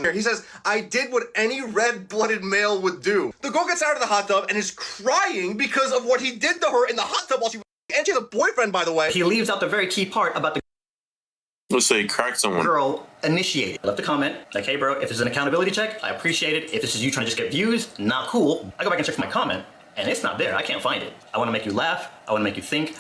confession here. He says, I did what any red-blooded male would do. The girl gets out of the hot tub and is crying because of what he did to her in the hot tub while she was, and she has a boyfriend, by the way. He leaves out the very key part about the Let's say crack someone. girl initiated. Left a comment like, hey bro, if this is an accountability check, I appreciate it. If this is you trying to just get views, not cool. I go back and check my comment and it's not there. I can't find it. I want to make you laugh. I want to make you think.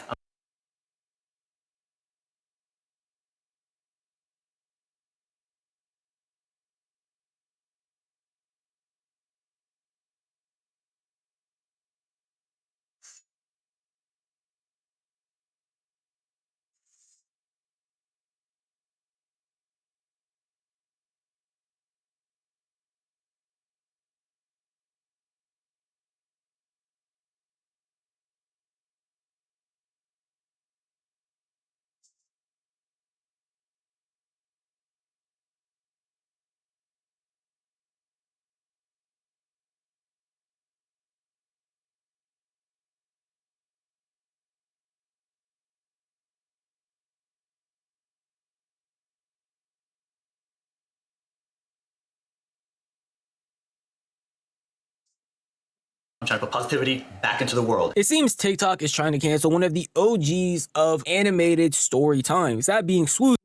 I'm trying to put positivity back into the world. It seems TikTok is trying to cancel one of the OGs of animated story times, that being SWOOZY.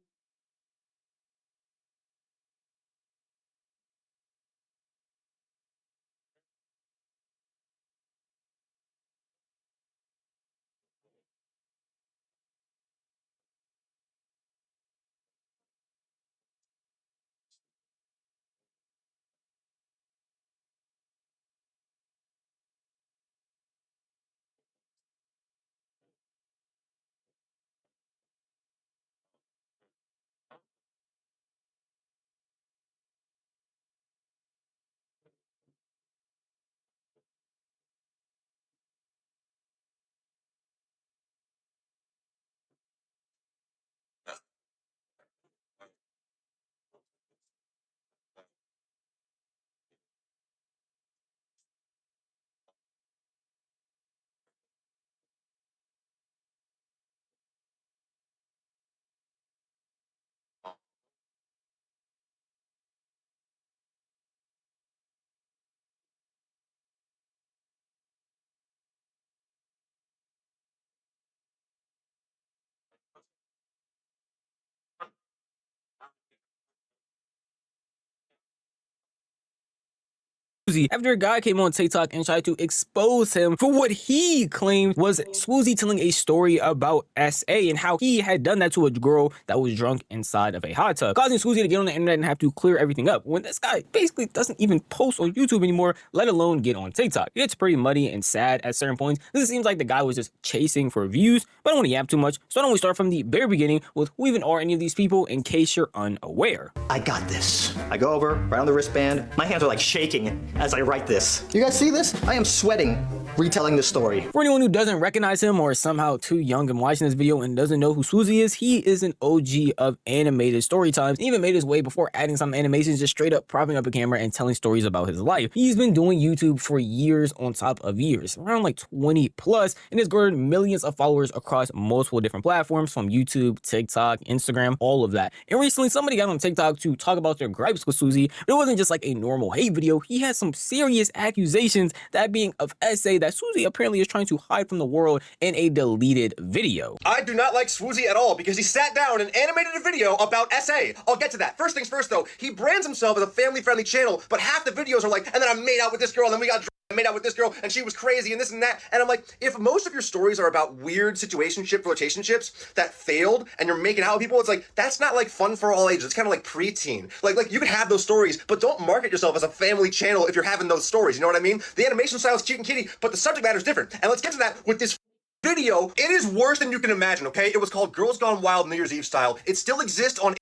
After a guy came on TikTok and tried to expose him for what he claimed was SWOOZY telling a story about SA and how he had done that to a girl that was drunk inside of a hot tub, causing SWOOZY to get on the internet and have to clear everything up when this guy basically doesn't even post on YouTube anymore, let alone get on TikTok. It's pretty muddy and sad at certain points. This seems like the guy was just chasing for views, but I don't want to yap too much, so I don't want to start from the very beginning with who even are any of these people in case you're unaware. I got this. I go over, right on the wristband. My hands are like shaking as I write this. You guys see this? I am sweating retelling this story. For anyone who doesn't recognize him or is somehow too young and watching this video and doesn't know who SWOOZY is, he is an OG of animated story times. He even made his way before adding some animations, just straight up propping up a camera and telling stories about his life. He's been doing YouTube for years on top of years, around like 20 plus, and has garnered millions of followers across multiple different platforms from YouTube, TikTok, Instagram, all of that. And recently somebody got on TikTok to talk about their gripes with SWOOZY, but it wasn't just like a normal hate video. He had some serious accusations, that being of SA, that SWOOZY apparently is trying to hide from the world in a deleted video. I do not like SWOOZY at all because he sat down and animated a video about SA. I'll get to that. First things first though, he brands himself as a family-friendly channel, but half the videos are like, and then I made out with this girl, and then we got made out with this girl and she was crazy and this and that. And I'm like, if most of your stories are about weird situationship relationships that failed and you're making out with people, it's like, that's not like fun for all ages. It's kind of like preteen. Like you can have those stories, but don't market yourself as a family channel if you're having those stories. You know what I mean? The animation style is cute and kitty, but the subject matter is different. And let's get to that with this video. It is worse than you can imagine, okay? It was called Girls Gone Wild New Year's Eve Style. It still exists on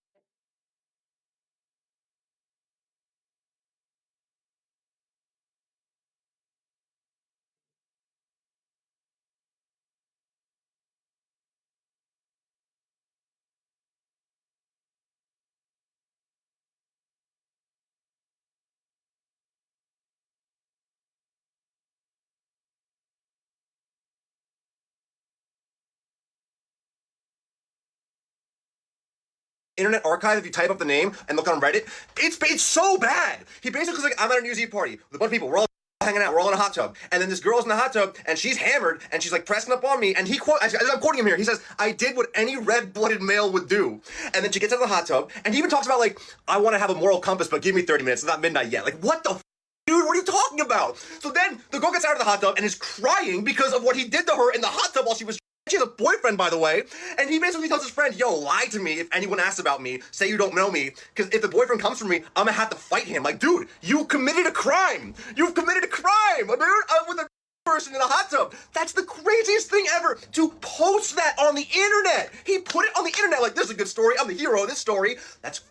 Internet Archive, if you type up the name and look on Reddit, it's so bad. He basically was like, I'm at a New Year's Eve party with a bunch of people. We're all hanging out. We're all in a hot tub. And then this girl's in the hot tub and she's hammered and she's like pressing up on me. And I'm quoting him here. He says, I did what any red-blooded male would do. And then she gets out of the hot tub and he even talks about like, I want to have a moral compass, but give me 30 minutes. It's not midnight yet. Like, what the dude, what are you talking about? So then the girl gets out of the hot tub and is crying because of what he did to her in the hot tub while she was. She has a boyfriend, by the way, and he basically tells his friend, yo, lie to me if anyone asks about me, say you don't know me, because if the boyfriend comes for me, I'm gonna have to fight him. Like, dude, you committed a crime. You've committed a crime, dude, with a person in a hot tub. That's the craziest thing ever, to post that on the internet. He put it on the internet like, this is a good story, I'm the hero of this story. That's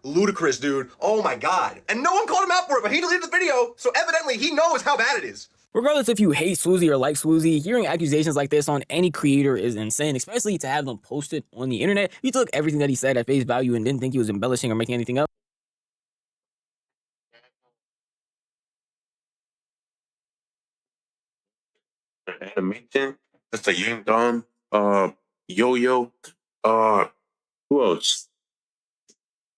ludicrous, dude. Oh my God. And no one called him out for it, but he deleted the video, so evidently he knows how bad it is. Regardless if you hate SWOOZY or like SWOOZY, hearing accusations like this on any creator is insane, especially to have them posted on the internet. You took everything that he said at face value and didn't think he was embellishing or making anything up. Animation. That's a Young Don. Yo-Yo. Who else?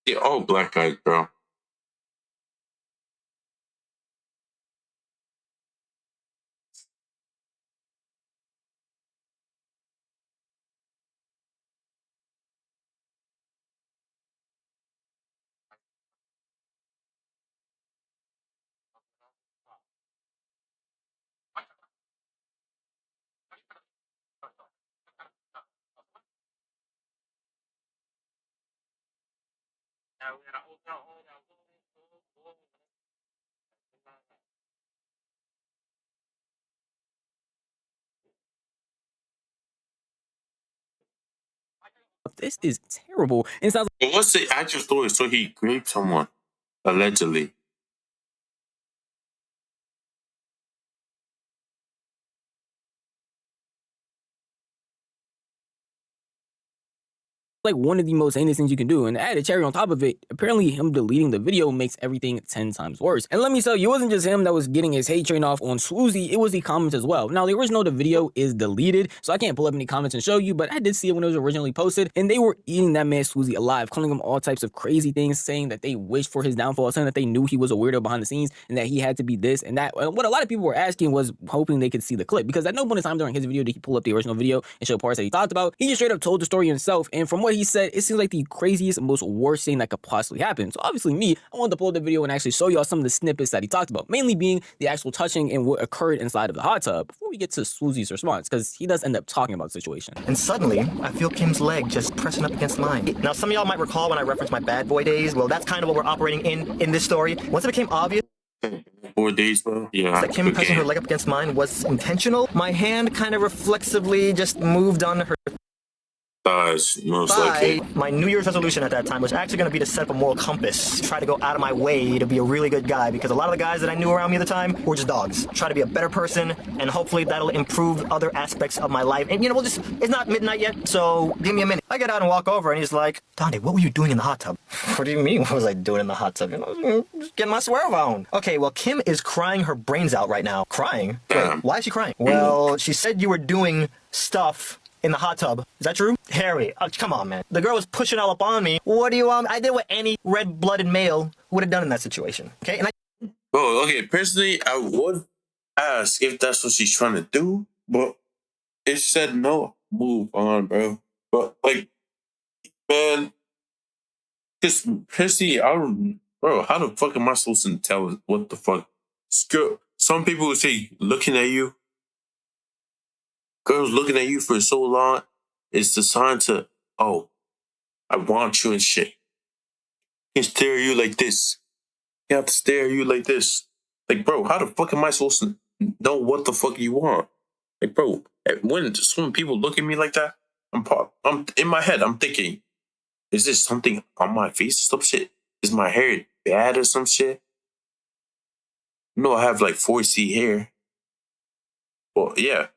They're all black guys, bro. This is terrible. And it sounds But what's the actual story? So he raped someone, allegedly. like one of the most heinous things you can do. And to add a cherry on top of it, apparently him deleting the video makes everything 10 times worse. And let me tell you, it wasn't just him that was getting his hate train off on SWOOZY, it was the comments as well. Now, the original the video is deleted, so I can't pull up any comments and show you, but I did see it when it was originally posted, and they were eating that man SWOOZY alive, calling him all types of crazy things, saying that they wished for his downfall, saying that they knew he was a weirdo behind the scenes, and that he had to be this and that. And what a lot of people were asking was hoping they could see the clip, because at no point in time during his video did he pull up the original video and show parts that he talked about. He just straight up told the story himself, and from what he said, it seems like the craziest, most worst thing that could possibly happen. So obviously me, I wanted to pull up the video and actually show y'all some of the snippets that he talked about, mainly being the actual touching and what occurred inside of the hot tub before we get to SWOOZY's response, because he does end up talking about the situation. And suddenly, I feel Kim's leg just pressing up against mine. Now, some of y'all might recall when I referenced my bad boy days. Well, that's kind of what we're operating in this story. Once it became obvious 4 days, bro. Yeah. that Kim pressing her leg up against mine was intentional, my hand kind of reflexively just moved on her thighs, most thigh. likely. My New Year's resolution at that time was actually going to be to set up a moral compass, try to go out of my way to be a really good guy, because a lot of the guys that I knew around me at the time were just dogs. Try to be a better person, and hopefully that'll improve other aspects of my life. And you know, it's not midnight yet, so give me a minute. I get out and walk over, and he's like, Donde, what were you doing in the hot tub? What do you mean, what was I doing in the hot tub? You know, just getting my swerve on. Okay, well, Kim is crying her brains out right now. Crying? Wait, why is she crying? Well, she said you were doing stuff in the hot tub. Is that true? Harry, come on, man. The girl was pushing all up on me. What do you want? I did what any red-blooded male would have done in that situation. Okay, and Bro, okay, personally, I would ask if that's what she's trying to do, but if she said no, move on, bro. But, like, man, just personally, bro, how the fuck am I supposed to tell what the fuck? Some people would say looking at you, girls looking at you for so long, it's the sign to, oh, I want you and shit. Can't stare at you like this. You have to stare at you like this. Like, bro, how the fuck am I supposed to know what the fuck you want? Like, bro, when some people look at me like that, I'm in my head, I'm thinking, is this something on my face or some shit? Is my hair bad or some shit? You know, I have like 4C hair. Well, yeah.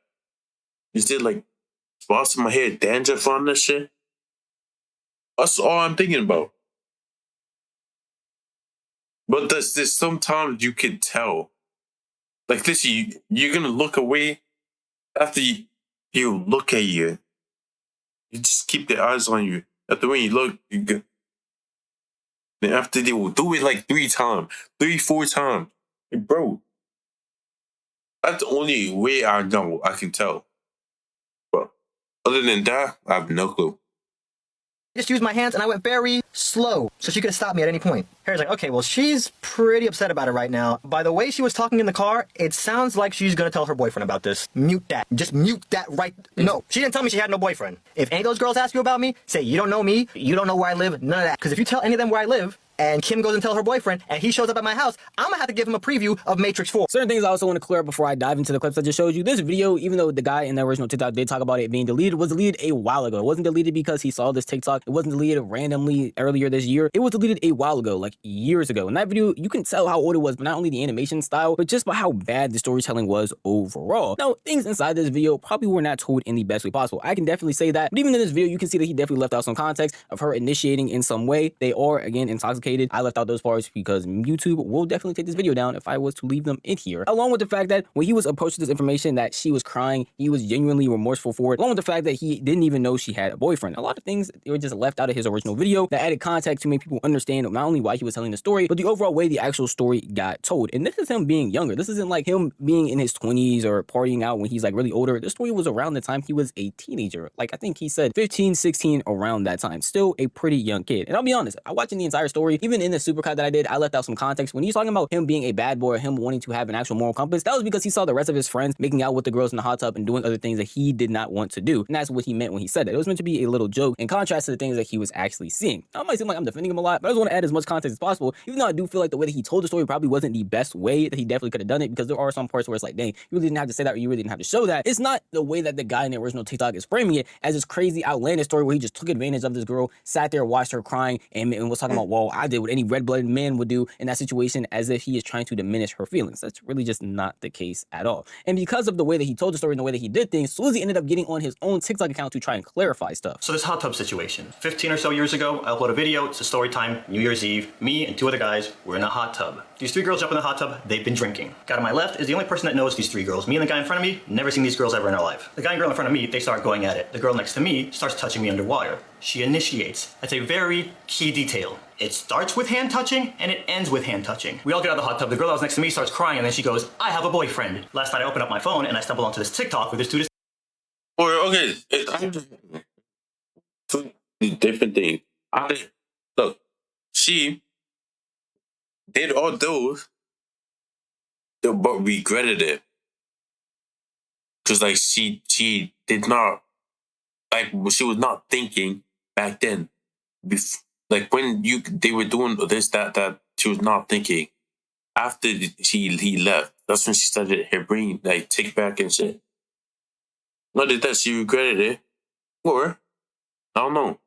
Is there like spots in my hair, dandruff on this shit? That's all I'm thinking about. But there's sometimes you can tell. Like this, you're gonna look away after you look at you. You just keep the eyes on you. After when you look, you go. Then after they will do it like 3 times, 4 times. Like, bro, that's the only way I know I can tell. But other than that, I have no clue. I just used my hands and I went very slow so she could have stopped me at any point. Harry's like, okay, well, she's pretty upset about it right now. By the way she was talking in the car, it sounds like she's gonna tell her boyfriend about this. Mute that. Just mute that right. No, she didn't tell me she had no boyfriend. If any of those girls ask you about me, say, you don't know me, you don't know where I live, none of that. Because if you tell any of them where I live, and Kim goes and tells her boyfriend, and he shows up at my house, I'm gonna have to give him a preview of Matrix 4. Certain things I also want to clear up before I dive into the clips I just showed you. This video, even though the guy in the original TikTok did talk about it being deleted, was deleted a while ago. It wasn't deleted because he saw this TikTok. It wasn't deleted randomly earlier this year. It was deleted a while ago, like years ago. In that video, you can tell how old it was, but not only the animation style, but just by how bad the storytelling was overall. Now, things inside this video probably were not told in the best way possible. I can definitely say that. But even in this video, you can see that he definitely left out some context of her initiating in some way. They are, again, intoxicated. I left out those parts because YouTube will definitely take this video down if I was to leave them in here. Along with the fact that when he was approached with this information that she was crying, he was genuinely remorseful for it. Along with the fact that he didn't even know she had a boyfriend. A lot of things they were just left out of his original video that added context to make people understand not only why he was telling the story, but the overall way the actual story got told. And this is him being younger. This isn't like him being in his 20s or partying out when he's like really older. This story was around the time he was a teenager. Like I think he said 15, 16 around that time. Still a pretty young kid. And I'll be honest, I watching the entire story, even in the supercut that I did, I left out some context. When he's talking about him being a bad boy or him wanting to have an actual moral compass, that was because he saw the rest of his friends making out with the girls in the hot tub and doing other things that he did not want to do. And that's what he meant when he said that. It was meant to be a little joke in contrast to the things that he was actually seeing. Now, it might seem like I'm defending him a lot, but I just want to add as much context as possible, even though I do feel like the way that he told the story probably wasn't the best way that he definitely could have done it, because there are some parts where it's like, dang, you really didn't have to say that, or you really didn't have to show that. It's not the way that the guy in the original TikTok is framing it as this crazy outlandish story where he just took advantage of this girl, sat there, watched her crying, and was talking about, well, I did what any red-blooded man would do in that situation, as if he is trying to diminish her feelings. That's really just not the case at all. And because of the way that he told the story and the way that he did things, SWOOZY ended up getting on his own TikTok account to try and clarify stuff. So this hot tub situation, 15 or so years ago, I upload a video, it's a story time, New Year's Eve, me and 2 other guys were in a hot tub. These 3 girls jump in the hot tub, they've been drinking. Guy to my left is the only person that knows these 3 girls. Me and the guy in front of me, never seen these girls ever in our life. The guy and girl in front of me, they start going at it. The girl next to me starts touching me underwater. She initiates. That's a very key detail. It starts with hand touching and it ends with hand touching. We all get out of the hot tub. The girl that was next to me starts crying and then she goes, I have a boyfriend. Last night I opened up my phone and I stumbled onto this TikTok where this dude is Or okay, two different things. Look, she did all those, but regretted it, because like she did not, like, she was not thinking back then. Like when they were doing this, that she was not thinking. After he left, that's when she started her brain like take back and shit. Not that she regretted it, or I don't know.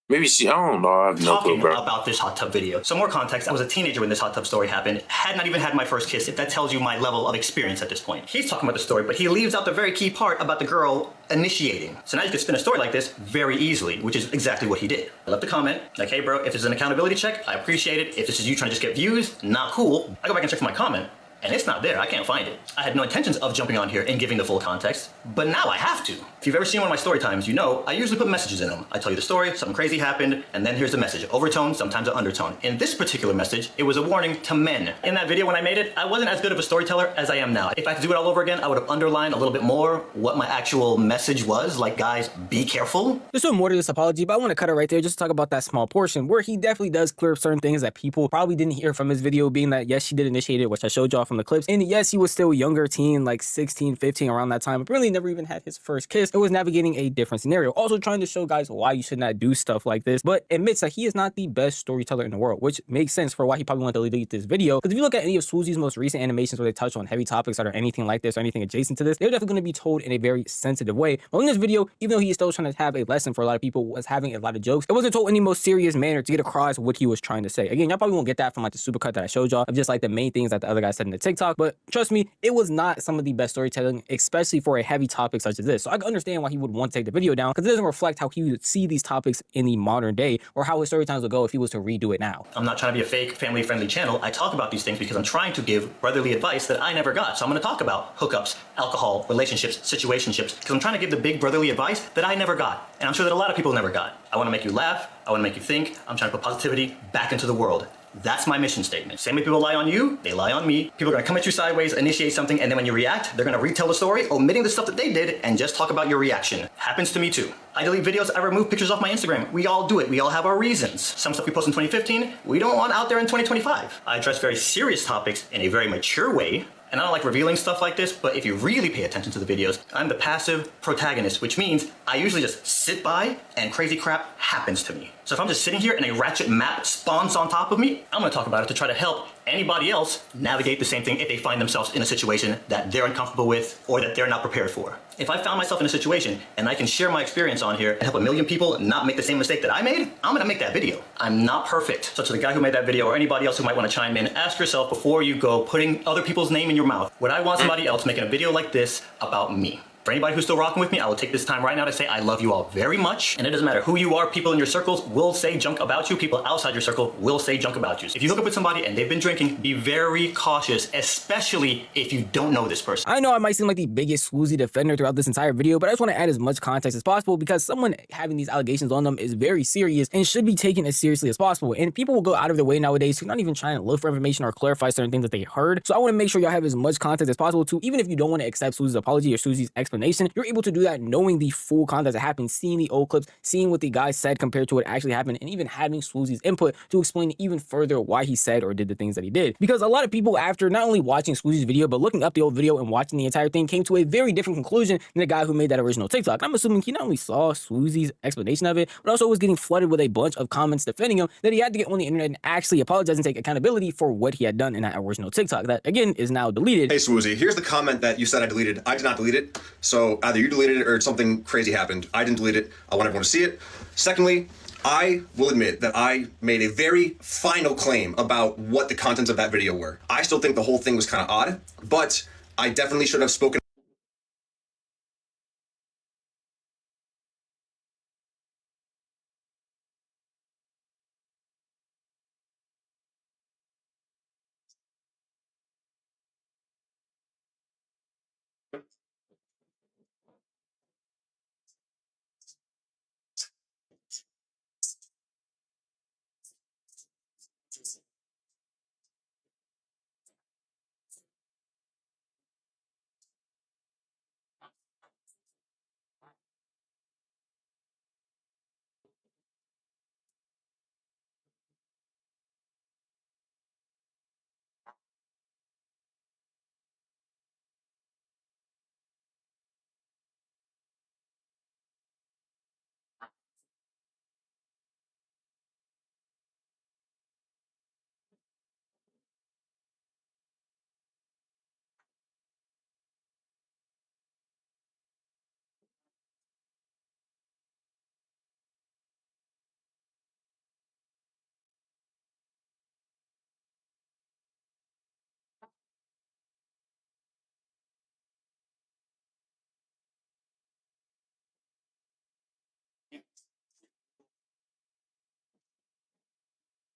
Maybe I don't know. I have no clue, bro. About this hot tub video. Some more context. I was a teenager when this hot tub story happened. Had not even had my first kiss, if that tells you my level of experience at this point. He's talking about the story, but he leaves out the very key part about the girl initiating. So now you can spin a story like this very easily, which is exactly what he did. I left a comment, like, hey bro, if there's an accountability check, I appreciate it. If this is you trying to just get views, not cool. I go back and check for my comment, and it's not there. I can't find it. I had no intentions of jumping on here and giving the full context, but now I have to. If you've ever seen one of my story times, you know I usually put messages in them. I tell you the story, something crazy happened, and then here's the message. Overtone, sometimes an undertone. In this particular message, it was a warning to men. In that video when I made it, I wasn't as good of a storyteller as I am now. If I had to do it all over again, I would have underlined a little bit more what my actual message was. Like, guys, be careful. There's some more to this apology, but I want to cut it right there just to talk about that small portion where he definitely does clear up certain things that people probably didn't hear from his video, being that yes, she did initiate it, which I showed y'all from the clips, and yes, he was still younger teen, like 16, 15, around that time, but really never even had his first kiss. It was navigating a different scenario. Also trying to show guys why you should not do stuff like this, but admits that he is not the best storyteller in the world, which makes sense for why he probably wanted to delete this video. Because if you look at any of SWOOZY's most recent animations where they touch on heavy topics that are anything like this or anything adjacent to this, they're definitely going to be told in a very sensitive way. But in this video, even though he is still trying to have a lesson for a lot of people, was having a lot of jokes, it wasn't told in the most serious manner to get across what he was trying to say. Again, y'all probably won't get that from like the supercut that I showed y'all of just like the main things that the other guy said in the TikTok, but trust me, it was not some of the best storytelling, especially for a heavy topic such as this. So I can understand why he would want to take the video down, because it doesn't reflect how he would see these topics in the modern day, or how his story times would go if he was to redo it now. I'm not trying to be a fake family-friendly channel. I talk about these things because I'm trying to give brotherly advice that I never got. So I'm going to talk about hookups, alcohol, relationships, situationships, because I'm trying to give the big brotherly advice that I never got. And I'm sure that a lot of people never got. I want to make you laugh. I want to make you think. I'm trying to put positivity back into the world. That's my mission statement. Same way people lie on you, they lie on me. People are gonna come at you sideways, initiate something, and then when you react, they're gonna retell the story, omitting the stuff that they did, and just talk about your reaction. Happens to me too. I delete videos, I remove pictures off my Instagram. We all do it, we all have our reasons. Some stuff we post in 2015, we don't want out there in 2025. I address very serious topics in a very mature way, and I don't like revealing stuff like this, but if you really pay attention to the videos, I'm the passive protagonist, which means I usually just sit by and crazy crap happens to me. So if I'm just sitting here and a ratchet map spawns on top of me, I'm gonna talk about it to try to help anybody else navigate the same thing if they find themselves in a situation that they're uncomfortable with or that they're not prepared for. If I found myself in a situation and I can share my experience on here and help a million people not make the same mistake that I made, I'm gonna make that video. I'm not perfect. So to the guy who made that video or anybody else who might wanna chime in, ask yourself before you go putting other people's name in your mouth, would I want somebody else making a video like this about me? For anybody who's still rocking with me, I will take this time right now to say I love you all very much. And it doesn't matter who you are, people in your circles will say junk about you, people outside your circle will say junk about you. So if you hook up with somebody and they've been drinking, be very cautious, especially if you don't know this person. I know I might seem like the biggest SWOOZY defender throughout this entire video, but I just want to add as much context as possible because someone having these allegations on them is very serious and should be taken as seriously as possible. And people will go out of their way nowadays to not even trying to look for information or clarify certain things that they heard. So I want to make sure y'all have as much context as possible too, even if you don't want to accept SWOOZY's apology or SWOOZY's explanation, you're able to do that knowing the full context that happened, seeing the old clips, seeing what the guy said compared to what actually happened, and even having SWOOZY's input to explain even further why he said or did the things that he did. Because a lot of people, after not only watching SWOOZY's video, but looking up the old video and watching the entire thing, came to a very different conclusion than the guy who made that original TikTok. I'm assuming he not only saw SWOOZY's explanation of it, but also was getting flooded with a bunch of comments defending him that he had to get on the internet and actually apologize and take accountability for what he had done in that original TikTok that, again, is now deleted. Hey SWOOZY, here's the comment that you said I deleted. I did not delete it. So either you deleted it or something crazy happened. I didn't delete it. I want everyone to see it. Secondly, I will admit that I made a very final claim about what the contents of that video were. I still think the whole thing was kind of odd, but I definitely should have spoken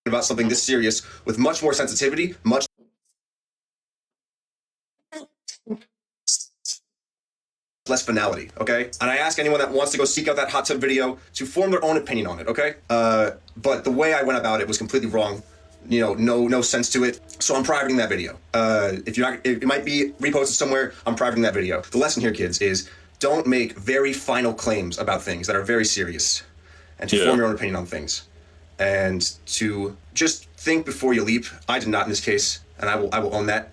about something this serious with much more sensitivity, much less finality, okay? And I ask anyone that wants to go seek out that hot tub video to form their own opinion on it, okay? But the way I went about it was completely wrong. You know, no sense to it. So I'm privating that video. If you're not, it might be reposted somewhere, I'm privating that video. The lesson here, kids, is don't make very final claims about things that are very serious and to form your own opinion on things. And to just think before you leap. I did not in this case, and I will own that.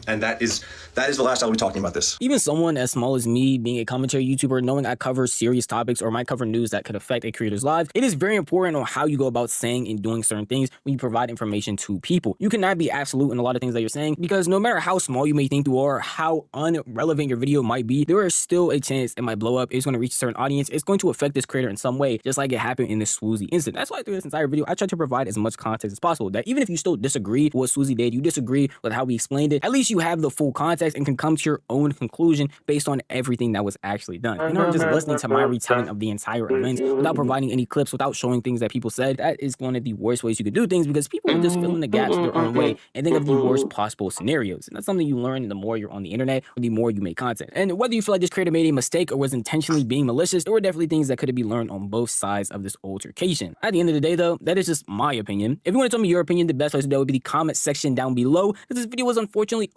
And that is That is the last I'll be talking about this. Even someone as small as me, being a commentary YouTuber, knowing I cover serious topics or might cover news that could affect a creator's lives, it is very important on how you go about saying and doing certain things when you provide information to people. You cannot be absolute in a lot of things that you're saying, because no matter how small you may think you are, how irrelevant your video might be, there is still a chance it might blow up. It's going to reach a certain audience. It's going to affect this creator in some way, just like it happened in this SWOOZY incident. That's why through this entire video, I tried to provide as much context as possible, that even if you still disagree with what SWOOZY did, you disagree with how we explained it, at least you have the full context and can come to your own conclusion based on everything that was actually done. You know, just listening to my retelling of the entire event without providing any clips, without showing things that people said, that is one of the worst ways you could do things, because people will just fill in the gaps their own way and think of the worst possible scenarios. And that's something you learn the more you're on the internet or the more you make content. And whether you feel like this creator made a mistake or was intentionally being malicious, there were definitely things that could be learned on both sides of this altercation. At the end of the day though, that is just my opinion. If you want to tell me your opinion, the best place to do would be the comment section down below, because this video was unfortunately